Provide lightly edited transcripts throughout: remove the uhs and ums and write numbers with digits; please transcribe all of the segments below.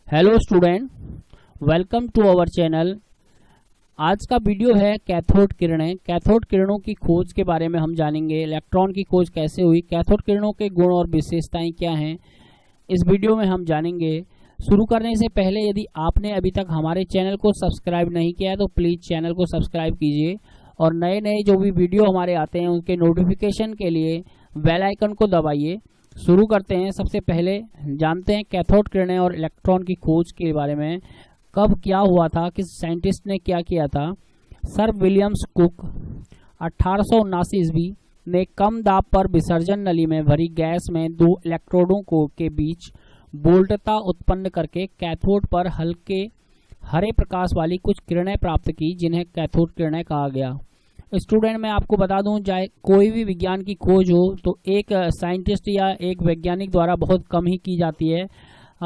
Hello student, welcome to our channel. आज का video है कैथोड किरणें। कैथोड किरणों की खोज के बारे में हम जानेंगे। इलेक्ट्रॉन की खोज कैसे हुई, कैथोड किरणों के गुण और विशेषताएं क्या हैं, इस वीडियो में हम जानेंगे। शुरू करने से पहले यदि आपने अभी तक हमारे चैनल को सब्सक्राइब नहीं किया है तो प्लीज़ चैनल को सब्सक्राइब कीजिए और नए नए जो भी वीडियो हमारे आते हैं उनके नोटिफिकेशन के लिए बेल आइकन को दबाइए। शुरू करते हैं। सबसे पहले जानते हैं कैथोड किरणें और इलेक्ट्रॉन की खोज के बारे में। कब क्या हुआ था, किस साइंटिस्ट ने क्या किया था। सर विलियम्स कुक 1879 ईस्वी ने कम दाब पर विसर्जन नली में भरी गैस में दो इलेक्ट्रोडों के बीच वोल्टता उत्पन्न करके कैथोड पर हल्के हरे प्रकाश वाली कुछ किरणें प्राप्त की, जिन्हें कैथोड किरणें कहा गया। स्टूडेंट, मैं आपको बता दूं, चाहे कोई भी विज्ञान की खोज हो तो एक साइंटिस्ट या एक वैज्ञानिक द्वारा बहुत कम ही की जाती है।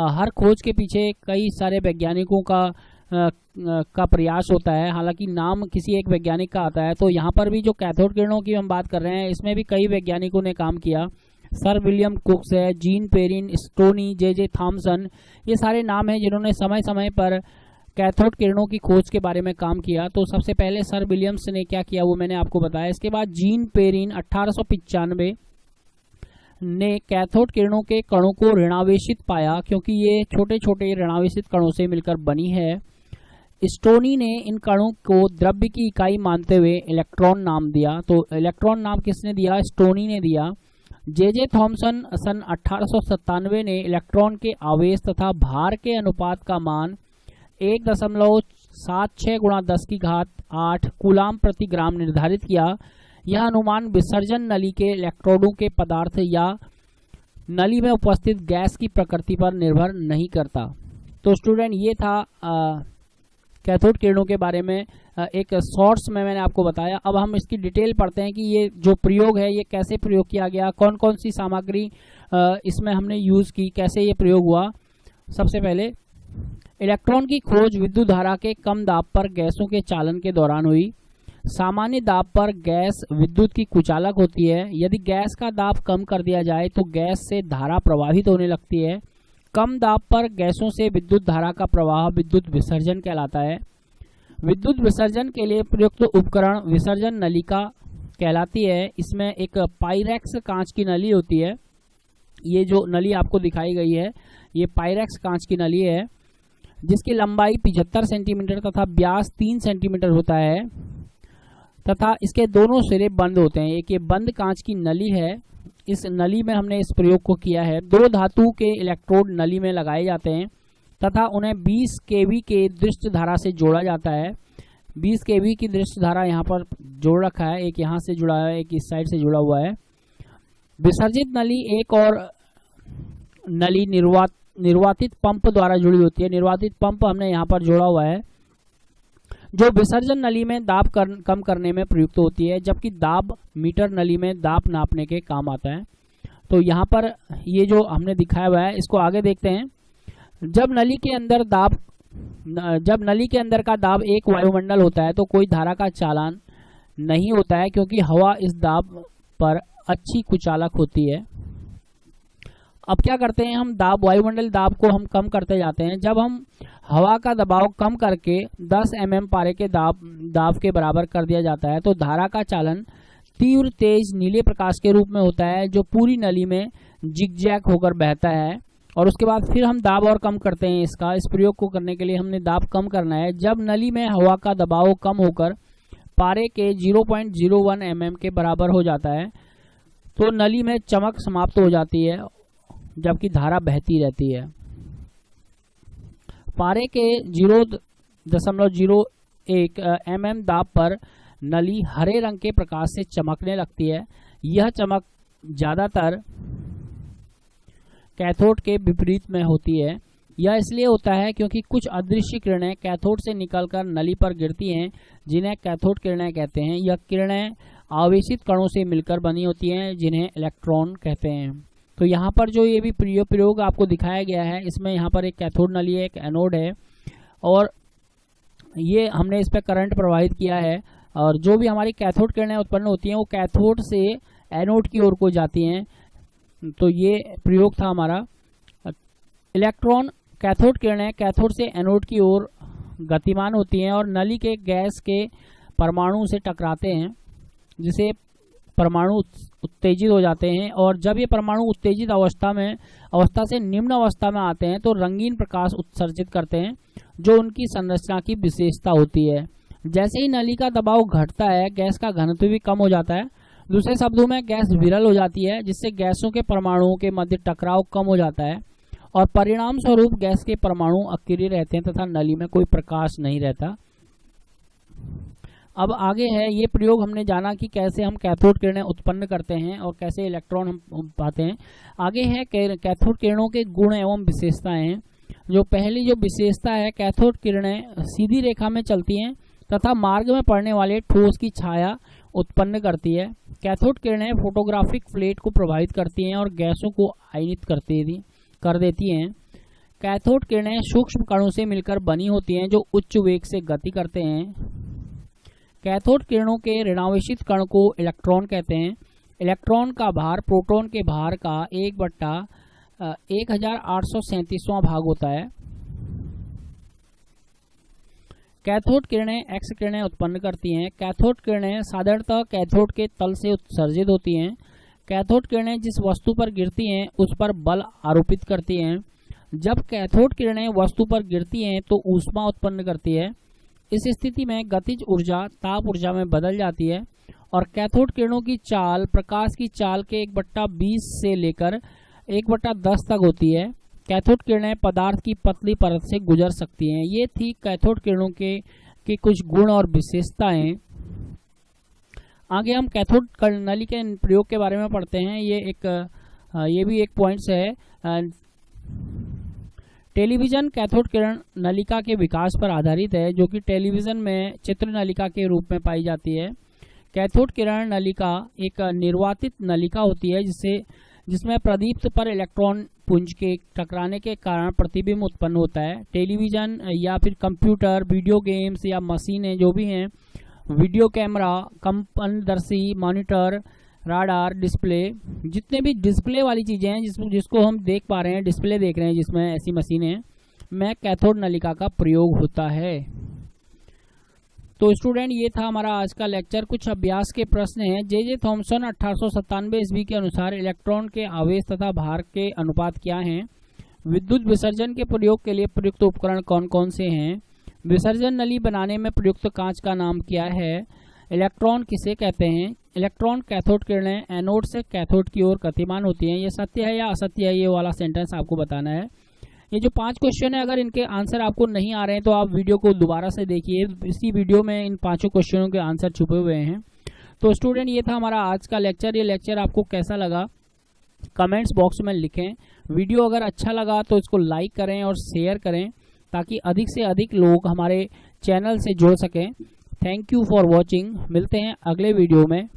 हर खोज के पीछे कई सारे वैज्ञानिकों का प्रयास होता है। हालांकि नाम किसी एक वैज्ञानिक का आता है, तो यहाँ पर भी जो कैथोड किरणों की हम बात कर रहे हैं इसमें भी कई वैज्ञानिकों ने काम किया। सर विलियम कुक्स है, gene Perrin, stony, J Thomson, ये सारे नाम हैं जिन्होंने समय समय पर कैथोड किरणों की खोज के बारे में काम किया। तो सबसे पहले सर विलियम्स ने क्या किया वो मैंने आपको बताया। इसके बाद जीन पेरिन 1895 ने कैथोड किरणों के कणों को ऋणावेशित पाया, क्योंकि ये छोटे छोटे ऋणावेशित कणों से मिलकर बनी है। स्टोनी ने इन कणों को द्रव्य की इकाई मानते हुए इलेक्ट्रॉन नाम दिया। तो इलेक्ट्रॉन नाम किसने दिया? स्टोनी ने दिया। जे थॉमसन सन 1897 ने इलेक्ट्रॉन के आवेश तथा भार के अनुपात का मान 1.76 × 10⁸ कूलाम प्रति ग्राम निर्धारित किया। यह अनुमान विसर्जन नली के इलेक्ट्रोडों के पदार्थ या नली में उपस्थित गैस की प्रकृति पर निर्भर नहीं करता। तो स्टूडेंट, ये था कैथोड किरणों के बारे में एक शॉर्ट्स में मैंने आपको बताया। अब हम इसकी डिटेल पढ़ते हैं कि ये जो प्रयोग है ये कैसे प्रयोग किया गया, कौन कौन सी सामग्री इसमें हमने यूज़ की, कैसे ये प्रयोग हुआ। सबसे पहले इलेक्ट्रॉन की खोज विद्युत धारा के कम दाब पर गैसों के चालन के दौरान हुई। सामान्य दाब पर गैस विद्युत की कुचालक होती है। यदि गैस का दाब कम कर दिया जाए तो गैस से धारा प्रवाहित होने लगती है। कम दाब पर गैसों से विद्युत धारा का प्रवाह विद्युत विसर्जन कहलाता है। विद्युत विसर्जन के लिए प्रयुक्त उपकरण विसर्जन नलिका कहलाती है। इसमें एक पाइरेक्स कांच की नली होती है। ये जो नली आपको दिखाई गई है ये पाइरेक्स कांच की नली है, जिसकी लंबाई 75 सेंटीमीटर तथा व्यास 3 सेंटीमीटर होता है तथा इसके दोनों सिरे बंद होते हैं। एक ये बंद कांच की नली है, इस नली में हमने इस प्रयोग को किया है। दो धातु के इलेक्ट्रोड नली में लगाए जाते हैं तथा उन्हें 20 kV के दृष्ट धारा से जोड़ा जाता है। 20 kV की दृष्ट धारा यहाँ पर जोड़ रखा है, एक यहाँ से जुड़ा है, एक इस साइड से जुड़ा हुआ है। विसर्जित नली एक और नली निर्वातित पंप द्वारा जुड़ी होती है। निर्वातित पंप हमने यहाँ पर जोड़ा हुआ है, जो विसर्जन नली में दाब कम करने में प्रयुक्त होती है, जबकि दाब मीटर नली में दाब नापने के काम आता है। तो यहाँ पर ये जो हमने दिखाया हुआ है इसको आगे देखते हैं। जब नली के अंदर का दाब एक वायुमंडल होता है तो कोई धारा का चालन नहीं होता है, क्योंकि हवा इस दाब पर अच्छी कुचालक होती है। अब क्या करते हैं हम, वायुमंडल दाब को हम कम करते जाते हैं। जब हम हवा का दबाव कम करके 10 mm पारे के दाब के बराबर कर दिया जाता है तो धारा का चालन तीव्र तेज नीले प्रकाश के रूप में होता है, जो पूरी नली में जिगजैग होकर बहता है। और उसके बाद फिर हम दाब और कम करते हैं इसका। इस प्रयोग को करने के लिए हमने दाब कम करना है। जब नली में हवा का दबाव कम होकर पारे के 0.01 mm के बराबर हो जाता है तो नली में चमक समाप्त हो जाती है, जबकि धारा बहती रहती है। पारे के 0.01 mm दाब पर नली हरे रंग के प्रकाश से चमकने लगती है। यह चमक ज़्यादातर कैथोड के विपरीत में होती है। यह इसलिए होता है क्योंकि कुछ अदृश्य किरणें कैथोड से निकलकर नली पर गिरती हैं, जिन्हें कैथोड किरणें कहते हैं। यह किरणें आवेशित कणों से मिलकर बनी होती हैं, जिन्हें इलेक्ट्रॉन कहते हैं। तो यहाँ पर जो ये भी प्रयोग आपको दिखाया गया है, इसमें यहाँ पर एक कैथोड नली है, एक एनोड है, और ये हमने इस पर करंट प्रवाहित किया है। और जो भी हमारी कैथोड किरणें उत्पन्न होती हैं वो कैथोड से एनोड की ओर को जाती हैं। तो ये प्रयोग था हमारा। इलेक्ट्रॉन कैथोड किरणें कैथोड से एनोड की ओर गतिमान होती हैं और नली के गैस के परमाणु से टकराते हैं, जिसे परमाणु उत्तेजित हो जाते हैं। और जब ये परमाणु उत्तेजित अवस्था से निम्न अवस्था में आते हैं तो रंगीन प्रकाश उत्सर्जित करते हैं, जो उनकी संरचना की विशेषता होती है। जैसे ही नली का दबाव घटता है, गैस का घनत्व भी कम हो जाता है। दूसरे शब्दों में गैस विरल हो जाती है, जिससे गैसों के परमाणुओं के मध्य टकराव कम हो जाता है और परिणाम स्वरूप गैस के परमाणु अकेले रहते हैं तथा नली में कोई प्रकाश नहीं रहता। अब आगे है, ये प्रयोग हमने जाना कि कैसे हम कैथोड किरणें उत्पन्न करते हैं और कैसे इलेक्ट्रॉन हम पाते हैं। आगे है कैथोड किरणों के गुण एवं विशेषताएं हैं। जो पहली जो विशेषता है, कैथोड किरणें सीधी रेखा में चलती हैं तथा मार्ग में पड़ने वाले ठोस की छाया उत्पन्न करती है। कैथोड किरणें फोटोग्राफिक प्लेट को प्रभावित करती हैं और गैसों को आयनित कर देती हैं। कैथोड किरणें सूक्ष्म कणों से मिलकर बनी होती हैं, जो उच्च वेग से गति करते हैं। कैथोड किरणों के ऋणावेशित कण को इलेक्ट्रॉन कहते हैं। इलेक्ट्रॉन का भार प्रोटॉन के भार का 1/1837वां भाग होता है। कैथोड किरणें एक्स किरणें उत्पन्न करती हैं। कैथोड किरणें साधारणतः कैथोड के तल से उत्सर्जित होती हैं। कैथोड किरणें जिस वस्तु पर गिरती हैं उस पर बल आरोपित करती हैं। जब कैथोड किरणें वस्तु पर गिरती हैं तो ऊष्मा उत्पन्न करती है। इस स्थिति में गतिज ऊर्जा ताप ऊर्जा में बदल जाती है और कैथोड किरणों की चाल प्रकाश की चाल के 1/20 से लेकर 1/10 तक होती है। कैथोड किरणें पदार्थ की पतली परत से गुजर सकती हैं। ये थी कैथोड किरणों के कुछ गुण और विशेषताएं। आगे हम कैथोड नली के प्रयोग के बारे में पढ़ते हैं। ये भी एक पॉइंट्स है। टेलीविजन कैथोड किरण नलिका के विकास पर आधारित है, जो कि टेलीविजन में चित्र नलिका के रूप में पाई जाती है। कैथोड किरण नलिका एक निर्वातित नलिका होती है, जिसमें प्रदीप्त पर इलेक्ट्रॉन पुंज के टकराने के कारण प्रतिबिंब उत्पन्न होता है। टेलीविजन या फिर कंप्यूटर, वीडियो गेम्स या मशीनें जो भी हैं, वीडियो कैमरा, कंपनदर्शी, मॉनिटर, राडार, डिस्प्ले, जितने भी डिस्प्ले वाली चीज़ें हैं जिसको हम देख पा रहे हैं, डिस्प्ले देख रहे हैं जिसमें ऐसी मशीनें में कैथोड नलिका का प्रयोग होता है। तो स्टूडेंट, ये था हमारा आज का लेक्चर। कुछ अभ्यास के प्रश्न हैं। जे थॉमसन 1897 ईस्वी के अनुसार इलेक्ट्रॉन के आवेश तथा भार के अनुपात क्या हैं? विद्युत विसर्जन के प्रयोग के लिए प्रयुक्त उपकरण कौन कौन से हैं? विसर्जन नली बनाने में प्रयुक्त कांच का नाम क्या है? इलेक्ट्रॉन किसे कहते हैं? इलेक्ट्रॉन कैथोड किरणें एनोड से कैथोड की ओर गतिमान होती हैं। ये सत्य है या असत्य है, ये वाला सेंटेंस आपको बताना है। ये जो 5 क्वेश्चन है, अगर इनके आंसर आपको नहीं आ रहे हैं तो आप वीडियो को दोबारा से देखिए। इसी वीडियो में इन 5 क्वेश्चनों के आंसर छुपे हुए हैं। तो स्टूडेंट, ये था हमारा आज का लेक्चर। ये लेक्चर आपको कैसा लगा कमेंट्स बॉक्स में लिखें। वीडियो अगर अच्छा लगा तो इसको लाइक करें और शेयर करें, ताकि अधिक से अधिक लोग हमारे चैनल से जुड़ सकें। Thank you for watching. मिलते हैं अगले वीडियो में।